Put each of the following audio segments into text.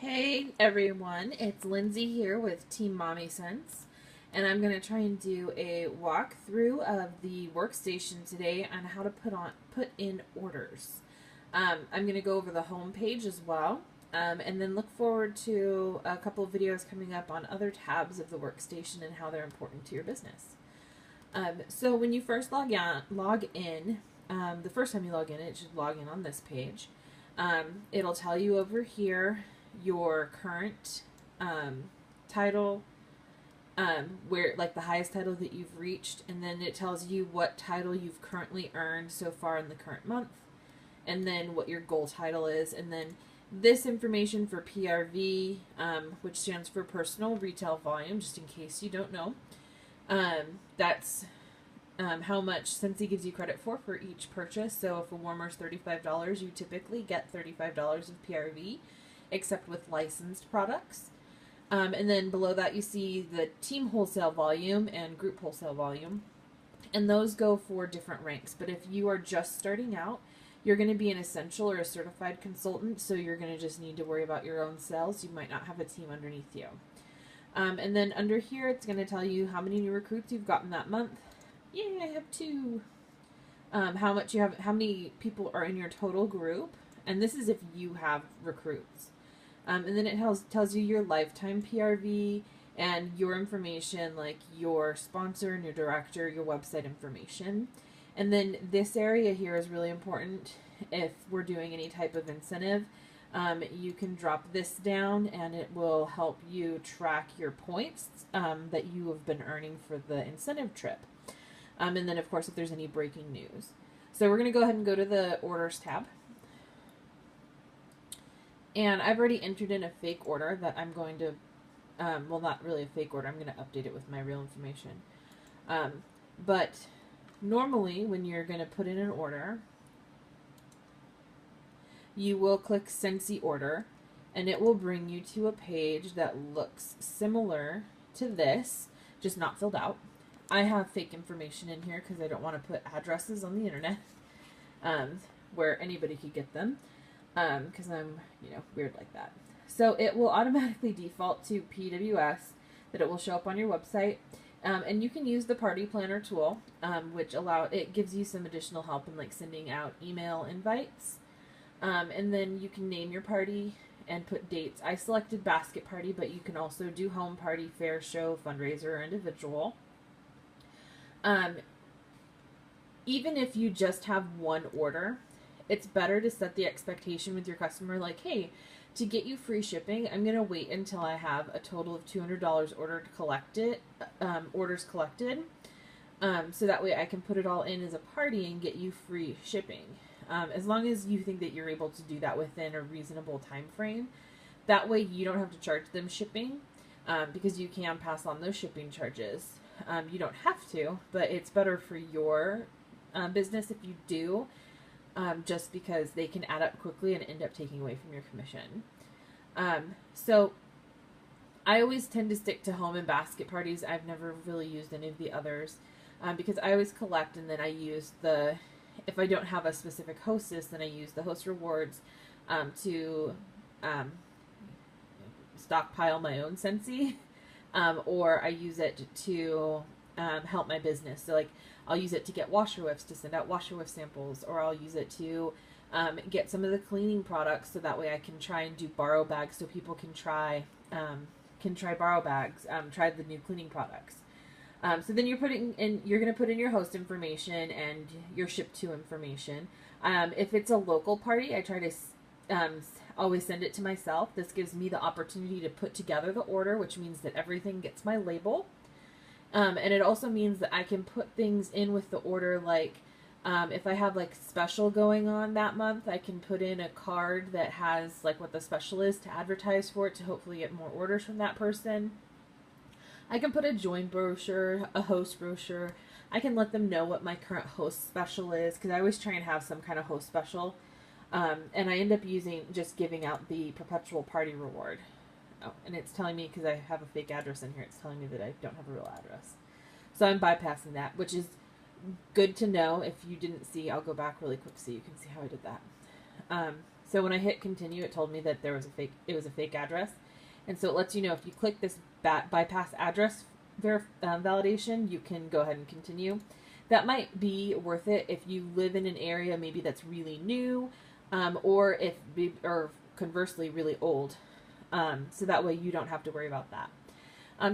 Hey everyone, it's Lindsay here with Team Mommy Sense, and I'm going to try and do a walkthrough of the workstation today on how to put in orders. I'm going to go over the home page as well, and then look forward to a couple of videos coming up on other tabs of the workstation and how they're important to your business. So when you first log in, the first time you log in, it should log in on this page. It'll tell you over here your current title, where like the highest title that you've reached, and then it tells you what title you've currently earned so far in the current month, and then what your goal title is, and then this information for PRV, which stands for personal retail volume, just in case you don't know. That's how much Scentsy gives you credit for each purchase. So if a warmer's $35, you typically get $35 of PRV, except with licensed products. And then below that you see the team wholesale volume and group wholesale volume. And those go for different ranks. But if you are just starting out, you're going to be an essential or a certified consultant, so you're going to just need to worry about your own sales. You might not have a team underneath you. And then under here, it's going to tell you how many new recruits you've gotten that month. Yay, I have 2. How many people are in your total group. And this is if you have recruits. And then it tells you your lifetime PRV and your information, like your sponsor and your director, your website information. And then this area here is really important if we're doing any type of incentive. You can drop this down and it will help you track your points that you have been earning for the incentive trip. And then, of course, if there's any breaking news. So we're going to go ahead and go to the Orders tab. And I've already entered in a fake order that I'm going to, well, not really a fake order. I'm going to update it with my real information. But normally, when you're going to put in an order, you will click Scentsy Order, and it will bring you to a page that looks similar to this, just not filled out. I have fake information in here because I don't want to put addresses on the internet where anybody could get them, because I'm, weird like that. So it will automatically default to PWS, that it will show up on your website. And you can use the Party Planner tool, which it gives you some additional help in like sending out email invites. And then you can name your party and put dates. I selected basket party, but you can also do home party, fair show, fundraiser, or individual. Even if you just have one order, it's better to set the expectation with your customer like, hey, to get you free shipping, I'm going to wait until I have a total of $200 orders collected. So that way I can put it all in as a party and get you free shipping. As long as you think that you're able to do that within a reasonable time frame. That way you don't have to charge them shipping, because you can pass on those shipping charges. You don't have to, but it's better for your business if you do, just because they can add up quickly and end up taking away from your commission. So I always tend to stick to home and basket parties. I've never really used any of the others, because I always collect, and then I use if I don't have a specific hostess, then I use the host rewards to stockpile my own Scentsy. Or I use it to help my business. So like I'll use it to get washer whiffs, to send out washer whiff samples, or I'll use it to get some of the cleaning products, so that way I can try and do borrow bags, so people can try borrow bags, try the new cleaning products. So then you're going to put in your host information and your ship to information. If it's a local party, I try to always send it to myself. This gives me the opportunity to put together the order, which means that everything gets my label. And it also means that I can put things in with the order, like if I have like special going on that month, I can put in a card that has like what the special is to advertise for it, to hopefully get more orders from that person. I can put a join brochure, a host brochure. I can let them know what my current host special is, because I always try and have some kind of host special. And I end up just giving out the perpetual party reward. Oh, and it's telling me, because I have a fake address in here, it's telling me that I don't have a real address. So I'm bypassing that, which is good to know. If you didn't see, I'll go back really quick so you can see how I did that. So when I hit continue, it told me that it was a fake address. And so it lets you know if you click this bypass address validation, you can go ahead and continue. That might be worth it if you live in an area maybe that's really new, or conversely really old. So that way you don't have to worry about that.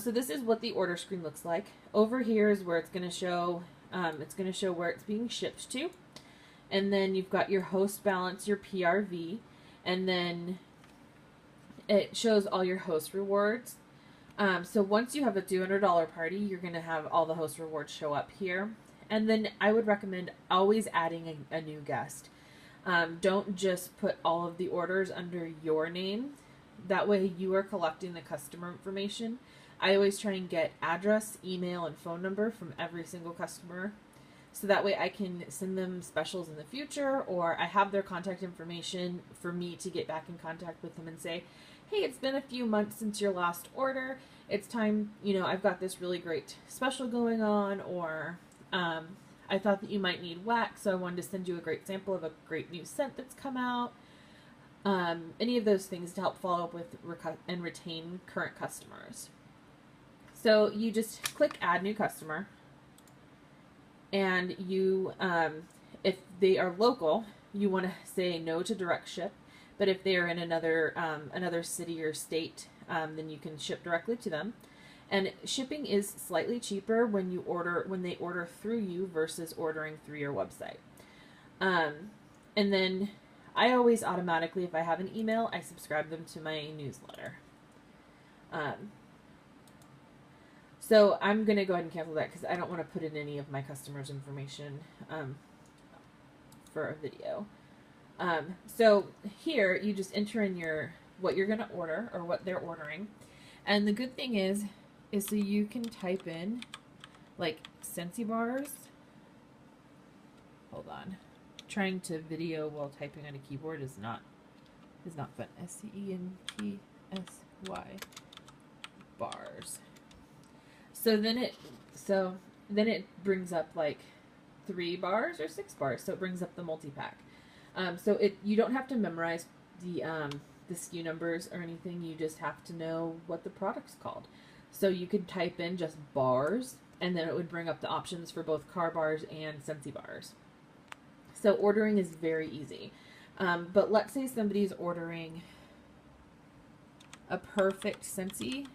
So this is what the order screen looks like. Over here is where it's going to show. It's going to show where it's being shipped to, and then you've got your host balance, your PRV, and then it shows all your host rewards. So once you have a $200 party, you're going to have all the host rewards show up here. And then I would recommend always adding a new guest. Don't just put all of the orders under your name. That way you are collecting the customer information. I always try and get address, email, and phone number from every single customer. So that way I can send them specials in the future, or I have their contact information for me to get back in contact with them and say, hey, it's been a few months since your last order. It's time, I've got this really great special going on, or I thought that you might need wax, so I wanted to send you a great sample of a great new scent that's come out. Any of those things to help follow up with and retain current customers. So you just click Add New Customer, and you, if they are local, you want to say no to direct ship. But if they are in another city or state, then you can ship directly to them. And shipping is slightly cheaper when they order through you versus ordering through your website. And then I always automatically, if I have an email, I subscribe them to my newsletter. So I'm going to go ahead and cancel that because I don't want to put in any of my customers' information for a video. So here you just enter in what you're going to order or what they're ordering. And the good thing is so you can type in like Scentsy bars. Hold on. Trying to video while typing on a keyboard is not fun. SCENTSY bars. So then it brings up like 3 bars or 6 bars. So it brings up the multi-pack. So you don't have to memorize the SKU numbers or anything. You just have to know what the product's called. So you could type in just bars, and then it would bring up the options for both car bars and Scentsy bars. So ordering is very easy. But let's say somebody's ordering a perfect Scentsy.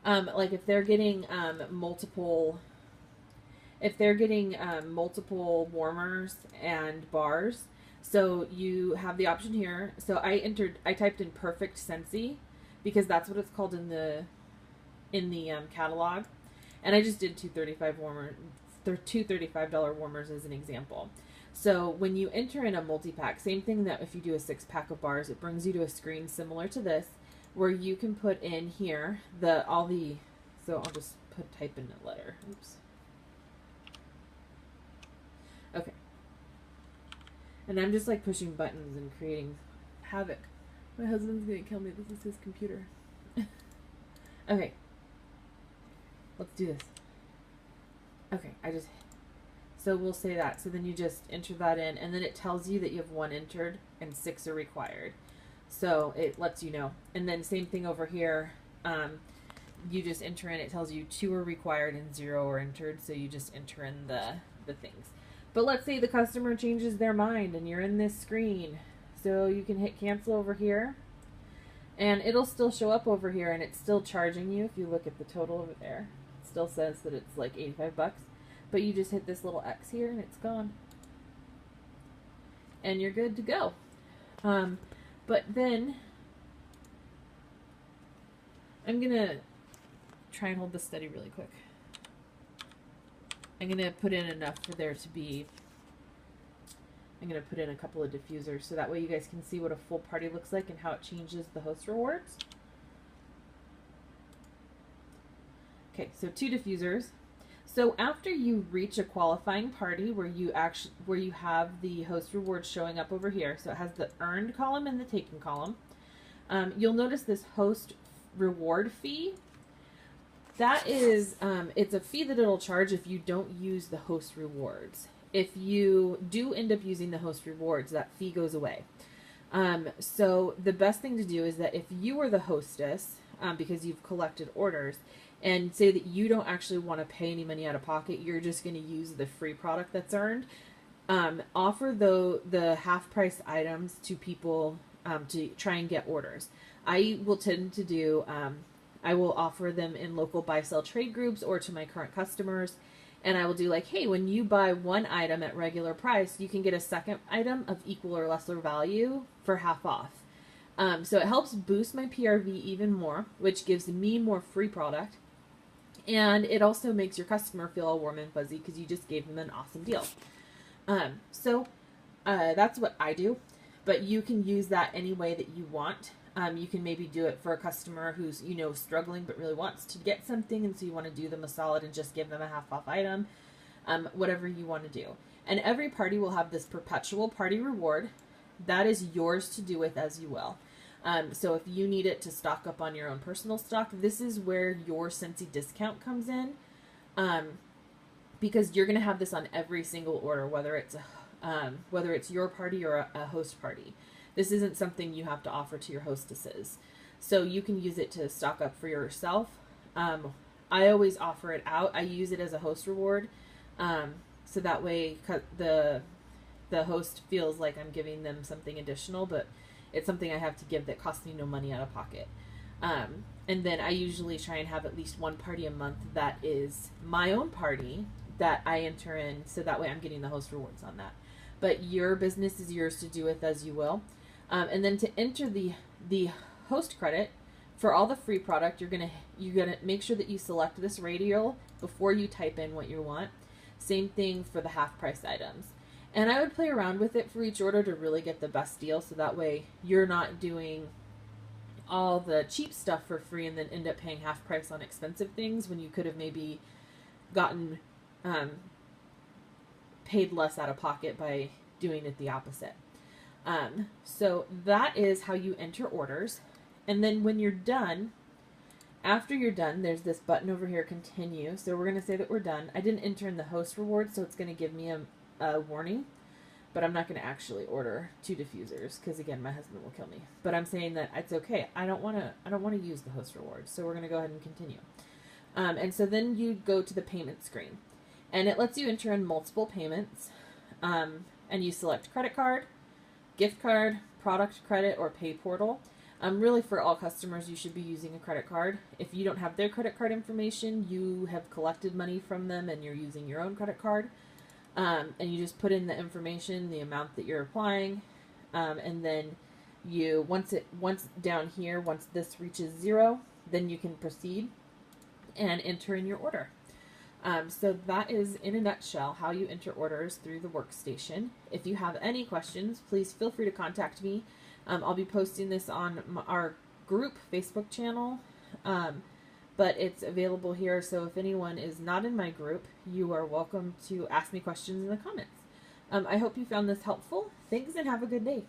Like if they're getting multiple warmers and bars. So you have the option here. So I typed in perfect Scentsy because that's what it's called in the catalog. And I just did two $35 warmers as an example. So when you enter in a multi-pack, same thing that if you do a 6-pack of bars, it brings you to a screen similar to this where you can put in here so I'll just type in a letter. Oops. Okay. And I'm just like pushing buttons and creating havoc. My husband's gonna kill me. This is his computer. Okay. Let's do this. Okay, so we'll say that. So then you just enter that in, and then it tells you that you have 1 entered and 6 are required. So it lets you know. And then same thing over here. You just enter in, it tells you 2 are required and 0 are entered. So you just enter in the things. But let's say the customer changes their mind and you're in this screen. So you can hit cancel over here. And it'll still show up over here, and it's still charging you. If you look at the total over there, it still says that it's like $85. But you just hit this little X here and it's gone. And you're good to go. But then I'm going to try and hold this steady really quick. I'm going to put in enough for there to be, I'm going to put in a couple of diffusers so that way you guys can see what a full party looks like and how it changes the host rewards. Okay, so 2 diffusers. So after you reach a qualifying party where you have the host rewards showing up over here, so it has the earned column and the taken column, you'll notice this host reward fee. That is, it's a fee that it'll charge if you don't use the host rewards. If you do end up using the host rewards, that fee goes away. So the best thing to do is that if you are the hostess, because you've collected orders, and say that you don't actually want to pay any money out of pocket, you're just going to use the free product that's earned. Offer the half price items to people to try and get orders. I will tend to do. I will offer them in local buy sell trade groups or to my current customers. And I will do like, hey, when you buy one item at regular price, you can get a second item of equal or lesser value for half off. So it helps boost my PRV even more, which gives me more free product. And it also makes your customer feel all warm and fuzzy because you just gave them an awesome deal. So that's what I do. But you can use that any way that you want. You can maybe do it for a customer who's, struggling but really wants to get something, and so you want to do them a solid and just give them a half off item. Whatever you want to do. And every party will have this perpetual party reward. That is yours to do with as you will. So if you need it to stock up on your own personal stock, this is where your Scentsy discount comes in. Because you're going to have this on every single order, whether it's your party or a host party. This isn't something you have to offer to your hostesses. So you can use it to stock up for yourself. I always offer it out. I use it as a host reward. So that way the host feels like I'm giving them something additional, but it's something I have to give that costs me no money out of pocket. And then I usually try and have at least one party a month that is my own party that I enter in, so that way I'm getting the host rewards on that. But your business is yours to do with as you will. And then to enter the host credit for all the free product, you're gonna make sure that you select this radial before you type in what you want. Same thing for the half price items. And I would play around with it for each order to really get the best deal, so that way you're not doing all the cheap stuff for free and then end up paying half price on expensive things when you could have maybe gotten paid less out of pocket by doing it the opposite. So that is how you enter orders. And then when you're done, after you're done, there's this button over here, continue. So we're going to say that we're done. I didn't enter in the host reward, so it's going to give me a warning, but I'm not going to actually order 2 diffusers because again, my husband will kill me. But I'm saying that it's okay. I don't want to use the host reward. So we're going to go ahead and continue. And so then you go to the payment screen, and it lets you enter in multiple payments. And you select credit card, gift card, product credit, or pay portal. Really, for all customers, you should be using a credit card. If you don't have their credit card information, you have collected money from them and you're using your own credit card. And you just put in the information, the amount that you're applying, and then once down here, once this reaches 0, then you can proceed and enter in your order. So that is, in a nutshell, how you enter orders through the Workstation. If you have any questions, please feel free to contact me. I'll be posting this on our group Facebook channel, but it's available here. So if anyone is not in my group, you are welcome to ask me questions in the comments. I hope you found this helpful. Thanks and have a good day.